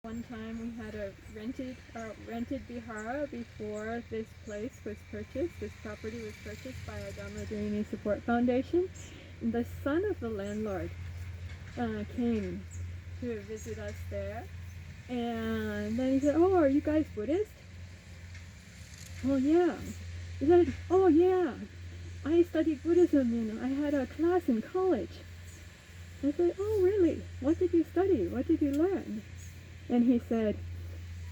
One time we had a rented vihara before this place was purchased. This property was purchased by our Dhamma Support Foundation. And the son of the landlord came to visit us there. And then he said, "Oh, are you guys Buddhist?" "Oh, yeah." He said, "Oh, yeah. I studied Buddhism and I had a class in college." I said, "Oh, really? What did you study? What did you learn?" And he said,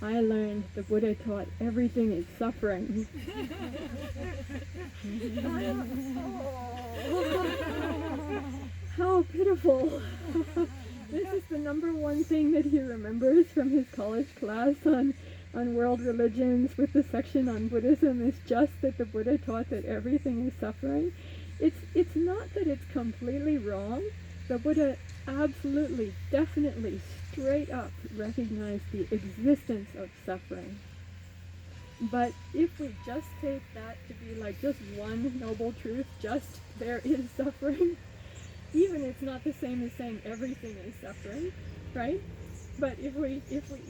"I learned the Buddha taught everything is suffering." How pitiful. This is the number one thing that he remembers from his college class on world religions with the section on Buddhism is just that the Buddha taught that everything is suffering. It's not that it's completely wrong. The Buddha absolutely, definitely, straight up recognized the existence of suffering. But if we just take that to be like just one noble truth, just there is suffering, even it's not the same as saying everything is suffering, right? But if we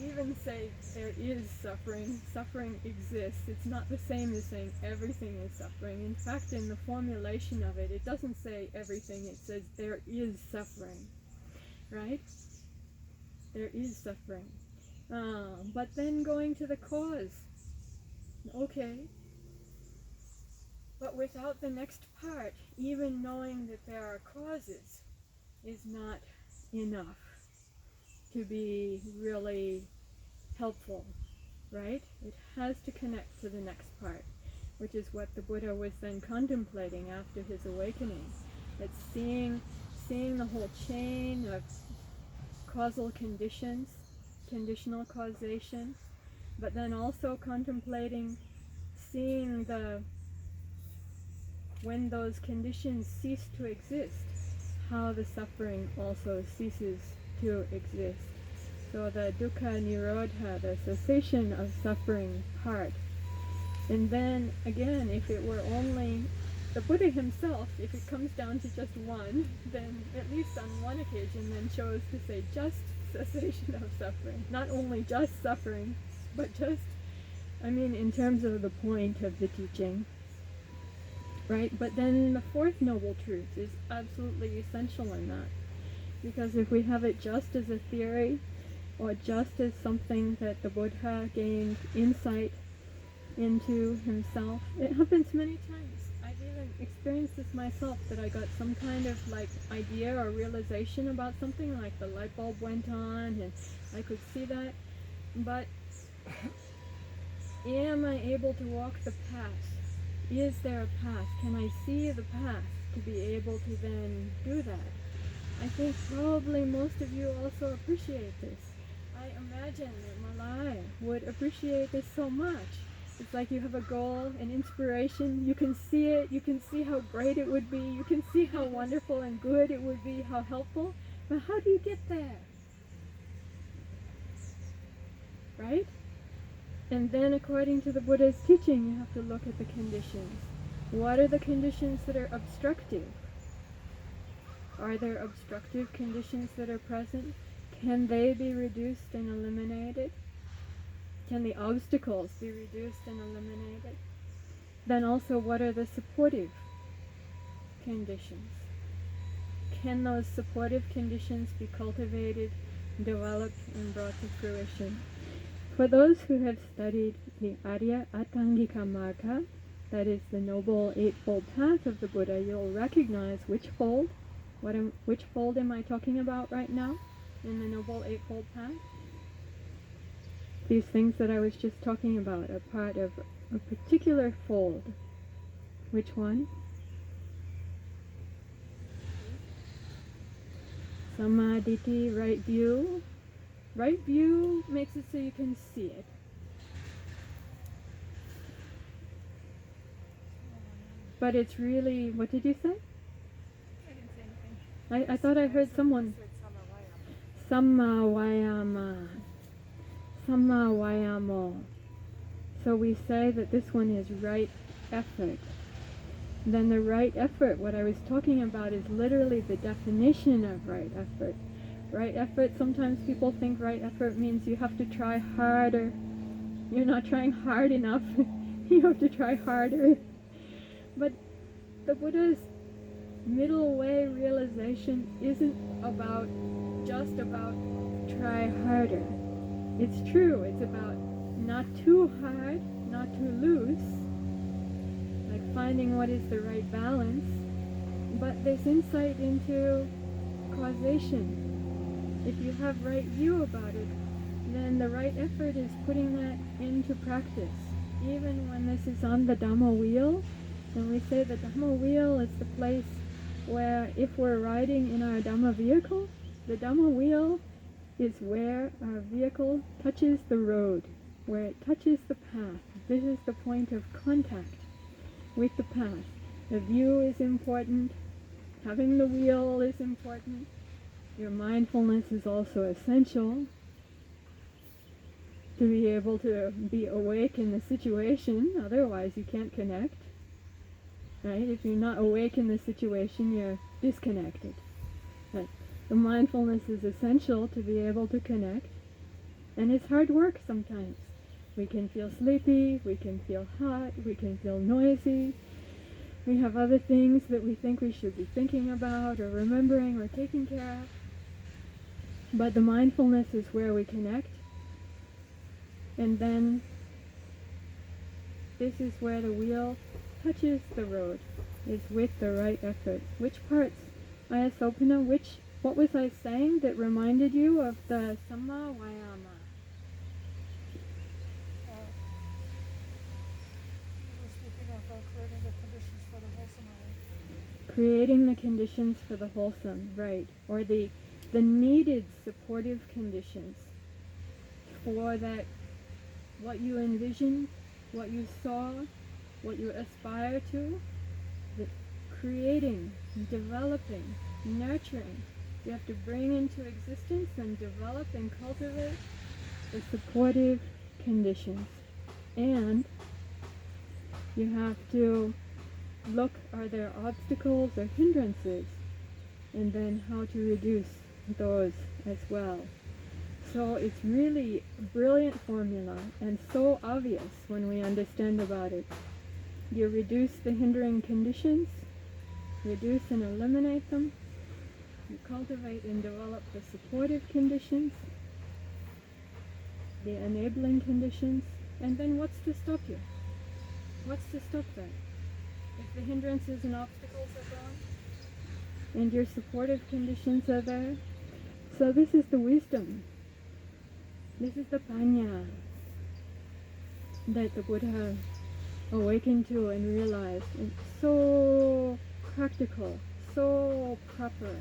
even say there is suffering, suffering exists, it's not the same as saying everything is suffering. In fact, in the formulation of it, it doesn't say everything, it says there is suffering, right? There is suffering. But then going to the cause, okay. But without the next part, even knowing that there are causes is not enough to be really helpful, right? It has to connect to the next part, which is what the Buddha was then contemplating after his awakening. That seeing the whole chain of causal conditions, conditional causation, but then also contemplating, seeing when those conditions cease to exist, how the suffering also ceases to exist. So the dukkha nirodha, the cessation of suffering part. And then again, if it were only the Buddha himself, if it comes down to just one, then at least on one occasion then chose to say just cessation of suffering. Not only just suffering, but just, in terms of the point of the teaching. Right? But then the fourth noble truth is absolutely essential in that. Because if we have it just as a theory, or just as something that the Buddha gained insight into himself, it happens many times. I've even experienced this myself, that I got some kind of idea or realization about something, like the light bulb went on and I could see that. But am I able to walk the path? Is there a path? Can I see the path to be able to then do that? I think probably most of you also appreciate this. I imagine that Malaya would appreciate this so much. It's like you have a goal, an inspiration, you can see it, you can see how great it would be, you can see how wonderful and good it would be, how helpful, but how do you get there? Right? And then according to the Buddha's teaching, you have to look at the conditions. What are the conditions that are obstructive? Are there obstructive conditions that are present? Can they be reduced and eliminated? Can the obstacles be reduced and eliminated? Then also, what are the supportive conditions? Can those supportive conditions be cultivated, developed, and brought to fruition? For those who have studied the Arya Atangika Marga, that is the Noble Eightfold Path of the Buddha, you'll recognize which fold. Which fold am I talking about right now in the Noble Eightfold Path? These things that I was just talking about are part of a particular fold. Which one? Samadhi, right view. Right view makes it so you can see it. But it's really, what did you say? I didn't say anything. I thought I heard someone. Samma Vayama. Samma Vayamo. So we say that this one is right effort. Then the right effort, what I was talking about, is literally the definition of right effort. Right effort, sometimes people think right effort means you have to try harder. You're not trying hard enough. You have to try harder. But the Buddha's middle way realization isn't just about try harder. It's true, it's about not too hard, not too loose, like finding what is the right balance, but this insight into causation. If you have right view about it, then the right effort is putting that into practice. Even when this is on the Dhamma wheel, and we say the Dhamma wheel is the place where if we're riding in our Dhamma vehicle, the Dhamma wheel is where our vehicle touches the road, where it touches the path. This is the point of contact with the path. The view is important, having the wheel is important, your mindfulness is also essential to be able to be awake in the situation, otherwise you can't connect. Right? If you're not awake in the situation, you're disconnected. Right? The mindfulness is essential to be able to connect, and it's hard work sometimes. We can feel sleepy, we can feel hot, we can feel noisy. We have other things that we think we should be thinking about or remembering or taking care of. But the mindfulness is where we connect. And then this is where the wheel touches the road, is with the right effort. Which parts, Ayasopana, what was I saying that reminded you of the Samma Vayama? Creating the conditions for the wholesome, right, or the needed supportive conditions for that, what you envisioned, what you saw, what you aspire to, creating, developing, nurturing. You have to bring into existence and develop and cultivate the supportive conditions. And you have to look, are there obstacles or hindrances? And then how to reduce those as well. So it's really a brilliant formula and so obvious when we understand about it. You reduce the hindering conditions, reduce and eliminate them. You cultivate and develop the supportive conditions, the enabling conditions, and then what's to stop you? What's to stop that? If the hindrances and obstacles are gone, and your supportive conditions are there. So this is the wisdom. This is the panya that the Buddha awakened to and realized. It's so practical, so proper.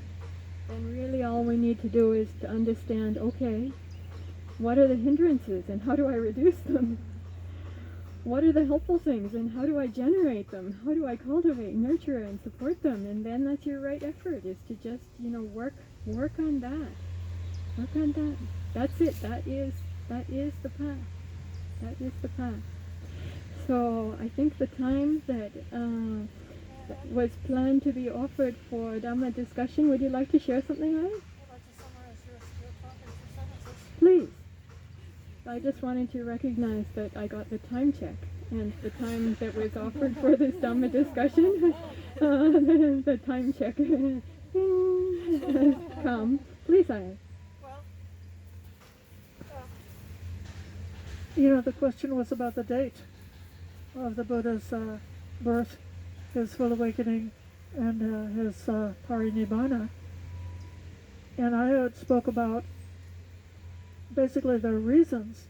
And really all we need to do is to understand, okay, what are the hindrances and how do I reduce them? What are the helpful things and how do I generate them? How do I cultivate, nurture, and support them? And then that's your right effort, is to just, work on that. Work on that. That's it. That is the path. That is the path. So I think the time that was planned to be offered for Dhamma discussion, would you like to share something on it? I'd like to summarize your talk in 2 sentences. Please. I just wanted to recognize that I got the time check, and the time that was offered for this Dhamma discussion, the time check has come. Please, I. Well, the question was about the date of the Buddha's birth, his full awakening, and his parinibbana. And I spoke about basically the reasons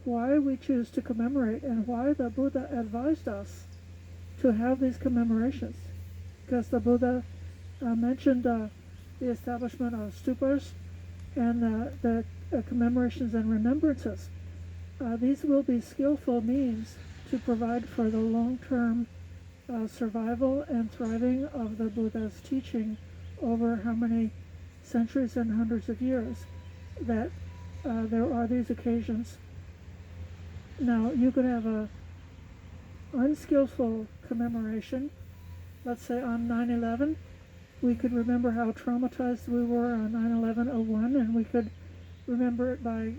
why we choose to commemorate and why the Buddha advised us to have these commemorations. Because the Buddha mentioned the establishment of stupas and the commemorations and remembrances. These will be skillful means to provide for the long-term survival and thriving of the Buddha's teaching over how many centuries and hundreds of years that there are these occasions. Now, you could have a unskillful commemoration, let's say on 9/11, we could remember how traumatized we were on 9/11/01, and we could remember it by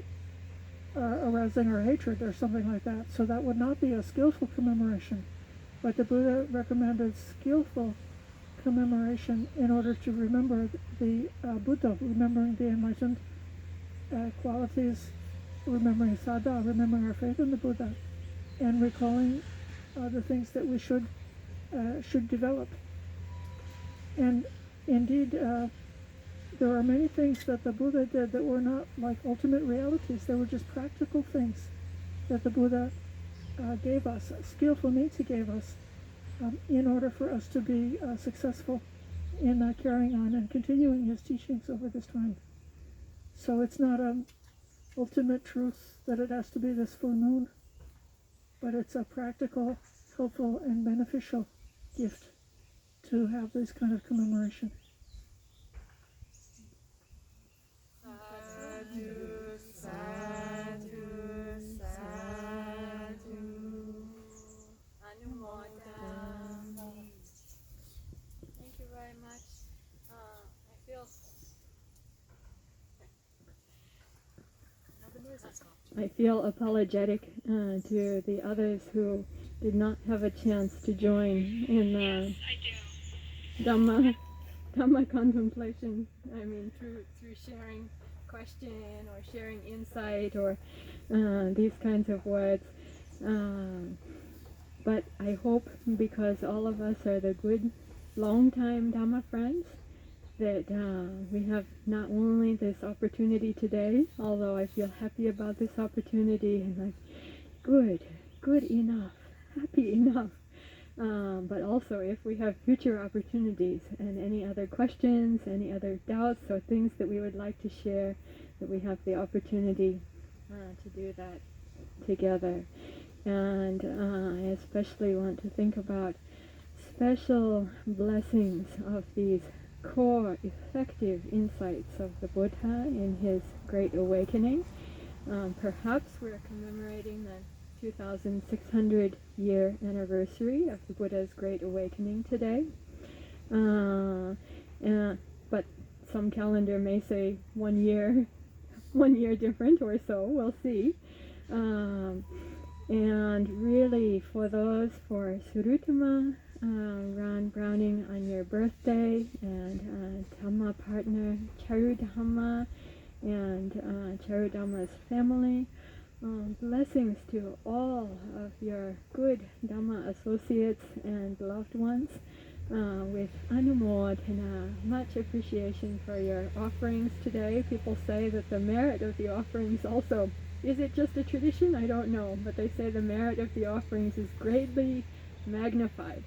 arousing our hatred or something like that. So that would not be a skillful commemoration. But the Buddha recommended skillful commemoration in order to remember the Buddha, remembering the enlightened qualities, remembering Sada, remembering our faith in the Buddha, and recalling the things that we should develop. And indeed, there are many things that the Buddha did that were not like ultimate realities. They were just practical things that the Buddha gave us, skillful means he gave us, in order for us to be successful in carrying on and continuing his teachings over this time. So it's not an ultimate truth that it has to be this full moon, but it's a practical, helpful, and beneficial gift to have this kind of commemoration. Sadhu, sadhu, sadhu. Anumodami. Thank you very much. I feel. Now the noise has stopped. I feel apologetic to the others who did not have a chance to join in the Dhamma contemplation. I mean, through sharing question or sharing insight or these kinds of words. But I hope, because all of us are the good, long-time Dhamma friends, that we have not only this opportunity today, although I feel happy about this opportunity and like, good enough, happy enough. But also if we have future opportunities and any other questions, any other doubts or things that we would like to share, that we have the opportunity to do that together. And I especially want to think about special blessings of these core effective insights of the Buddha in his Great Awakening. Perhaps we're commemorating the 2,600 year anniversary of the Buddha's Great Awakening today. But some calendar may say 1 year different or so, we'll see. And really for Surutama, Ron Browning on your birthday, and Dhamma partner Charudhamma and Charudhamma's family, blessings to all of your good Dhamma associates and loved ones, with anumodana, much appreciation for your offerings today. People say that the merit of the offerings also, is it just a tradition? I don't know, but they say the merit of the offerings is greatly magnified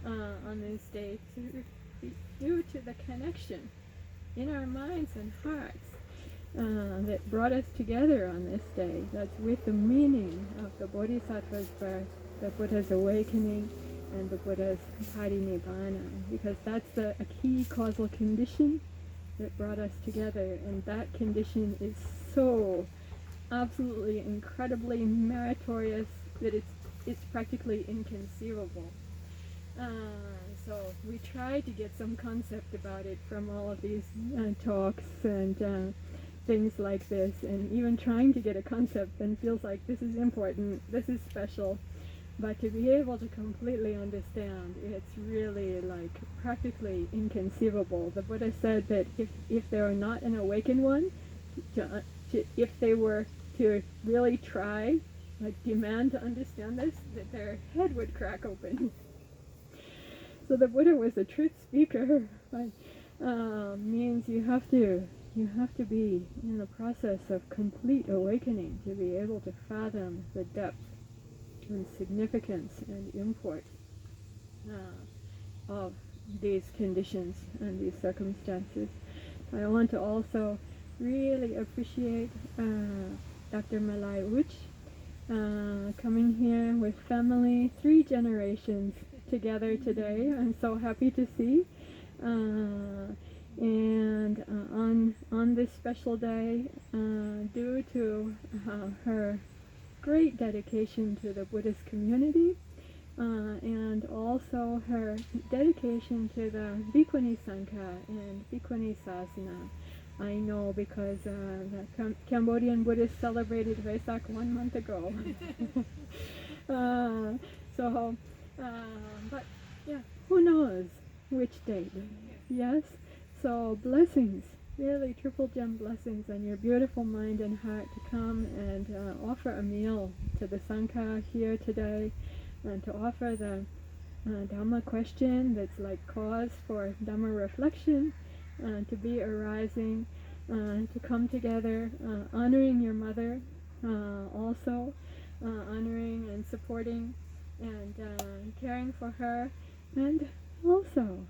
on this day due to the connection in our minds and hearts that brought us together on this day. That's with the meaning of the Bodhisattva's birth, the Buddha's awakening, and the Buddha's parinibbana, because that's a key causal condition that brought us together, and that condition is so absolutely incredibly meritorious that it's practically inconceivable. So we try to get some concept about it from all of these talks and things like this, and even trying to get a concept then feels like this is important, this is special. But to be able to completely understand, it's really like practically inconceivable. The Buddha said that if there were not an awakened one, if they were to really try, like demand to understand this, that their head would crack open. So the Buddha was a truth speaker, but means you have to be in the process of complete awakening to be able to fathom the depth and significance and import of these conditions and these circumstances. I want to also really appreciate Dr. Malai Uch coming here with family, 3 generations together today. I'm so happy to see. And on this special day, due to her great dedication to the Buddhist community and also her dedication to the Bhikkhuni Sangha and Bhikkhuni Sasana. I know because the Cambodian Buddhists celebrated Vesak 1 month ago. So, but yeah, who knows which date? Yes? So blessings, really triple gem blessings on your beautiful mind and heart to come and offer a meal to the Sangha here today, and to offer the Dhamma question that's like cause for Dhamma reflection, to be arising, to come together, honoring your mother, also honoring and supporting and caring for her, and also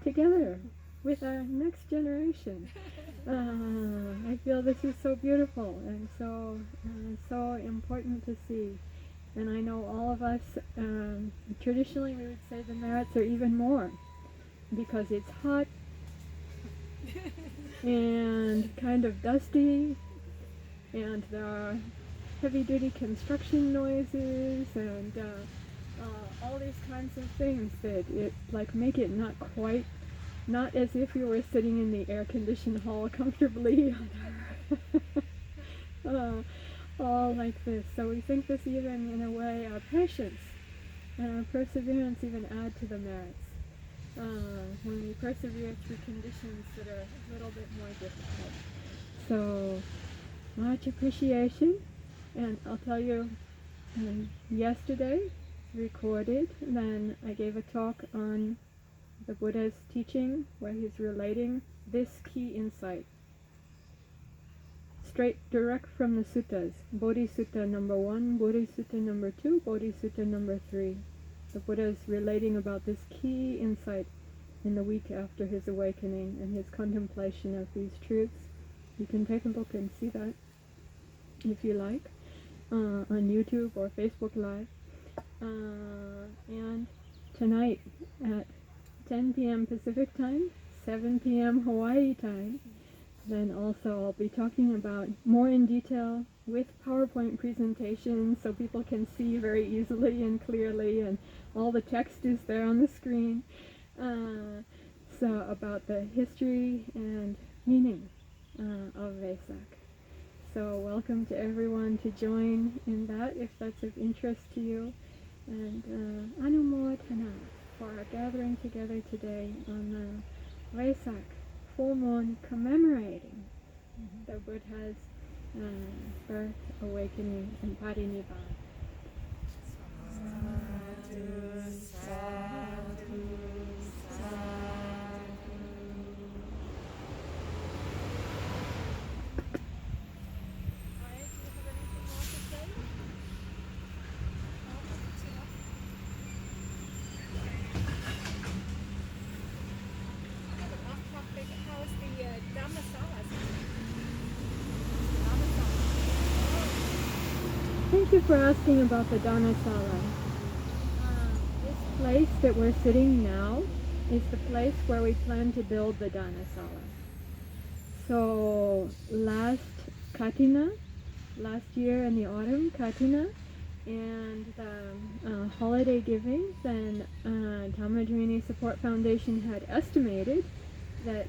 together with our next generation. I feel this is so beautiful and so important to see. And I know all of us, traditionally we would say the merits are even more because it's hot and kind of dusty, and there are heavy-duty construction noises and all these kinds of things that like make it not as if you were sitting in the air-conditioned hall comfortably. All like this. So we think this even in a way our patience and our perseverance even add to the merits. When we persevere through conditions that are a little bit more difficult. So much appreciation, and I'll tell you, yesterday recorded, then I gave a talk on the Buddha's teaching where he's relating this key insight straight direct from the suttas. Bodhisutta number 1, Bodhisutta number 2, Bodhisutta number 3. The Buddha is relating about this key insight in the week after his awakening and his contemplation of these truths. You can take a look and see that if you like on YouTube or Facebook Live. And tonight at 10 p.m. Pacific time, 7 p.m. Hawaii time, then also I'll be talking about more in detail with PowerPoint presentations so people can see very easily and clearly, and all the text is there on the screen. So about the history and meaning of Vesak. So welcome to everyone to join in that if that's of interest to you. And Anumodana for our gathering together today on the Vesak full moon commemorating the Buddha's birth, awakening, and parinibbana. Sadhu, sadhu, sadhu. Thank you for asking about the Dhammasala. This place that we're sitting now is the place where we plan to build the Dhammasala. So last year in the autumn, Katina, and the holiday givings and Dhammadrini Support Foundation had estimated that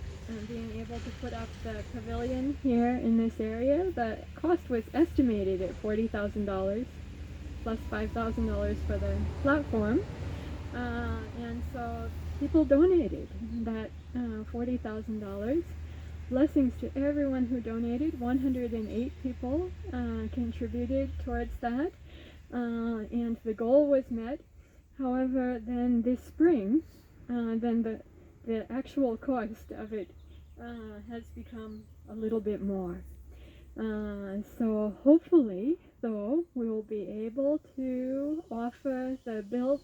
being able to put up the pavilion here in this area, the cost was estimated at $40,000 plus $5,000 for the platform, and so people donated that $40,000. Blessings to everyone who donated. 108 people contributed towards that, and the goal was met. However, then this spring, then the actual cost of it has become a little bit more. So hopefully, though, we will be able to offer the built,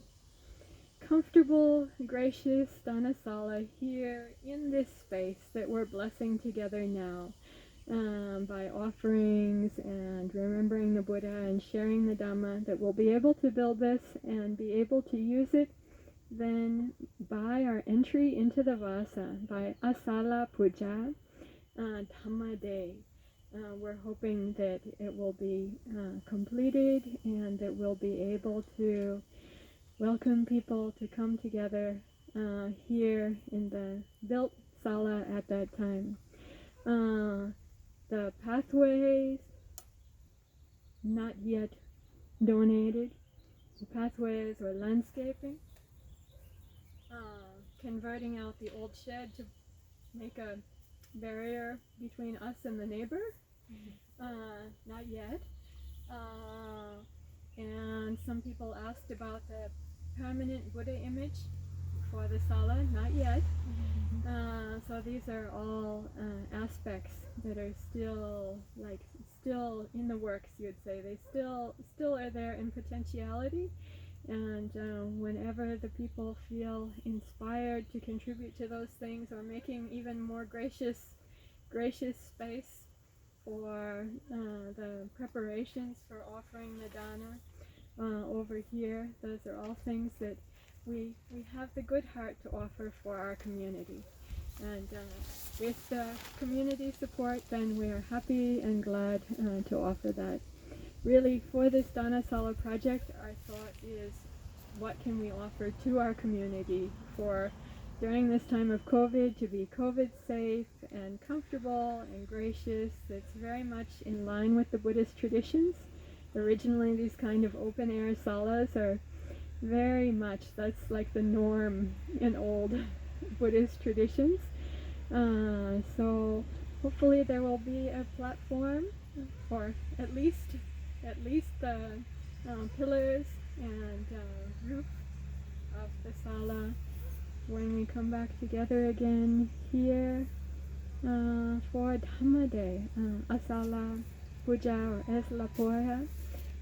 comfortable, gracious Dhammasala here in this space that we're blessing together now, by offerings and remembering the Buddha and sharing the Dhamma, that we'll be able to build this and be able to use it then by our entry into the Vasa, by Asala Puja Dhamma Day. We're hoping that it will be completed and that we'll be able to welcome people to come together here in the built sala at that time. The pathways, not yet donated. The pathways were landscaping, converting out the old shed to make a barrier between us and the neighbor. Not yet. And some people asked about the permanent Buddha image for the sala. Not yet. So these are all aspects that are still in the works, you'd say. They still are there in potentiality, and whenever the people feel inspired to contribute to those things, or making even more gracious space for the preparations for offering the dana over here, those are all things that we have the good heart to offer for our community. And with the community support, then we are happy and glad to offer that. Really, for this Dana Sala project, our thought is, what can we offer to our community for during this time of COVID, to be COVID safe and comfortable and gracious. It's very much in line with the Buddhist traditions. Originally, these kind of open air salas are very much, that's like the norm in old Buddhist traditions. So hopefully there will be a platform, or at least the pillars and roof of the sala when we come back together again here for Dhamma Day, Asala Puja or Esla Poya.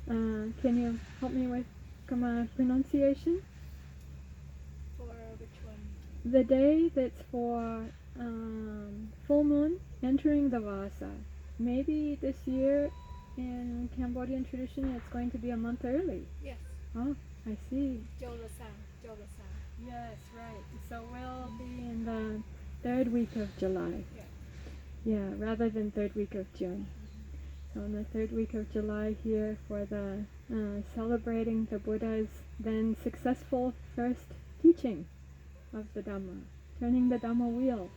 Can you help me with pronunciation? For which one? The day that's for full moon entering the Vasa. Maybe this year in Cambodian tradition it's going to be a month early. Yes. Oh, I see. Jolasang. Yes, right. So we'll be in the third week of July. Yeah, rather than third week of June. So in the third week of July here for the celebrating the Buddha's then successful first teaching of the Dhamma, turning the Dhamma wheel.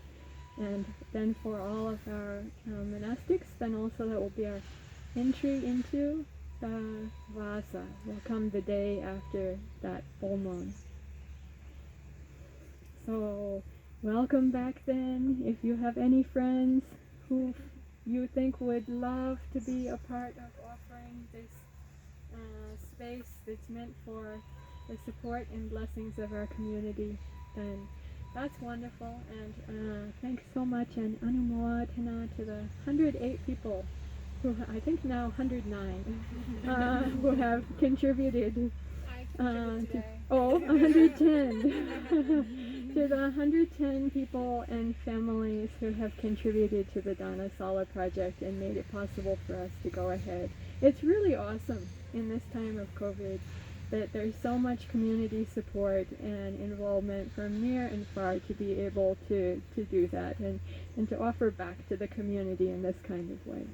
And then for all of our monastics, then also that will be our entry into the Vasa. Will come the day after that full moon. So welcome back then. If you have any friends who you think would love to be a part of offering this space that's meant for the support and blessings of our community, then that's wonderful. And thanks so much, and anumodana to the 108 people who, I think now 109, who have contributed. I contributed today. 110. To the 110 people and families who have contributed to the Dana Sala project and made it possible for us to go ahead. It's really awesome in this time of COVID that there's so much community support and involvement from near and far to be able to do that and to offer back to the community in this kind of way.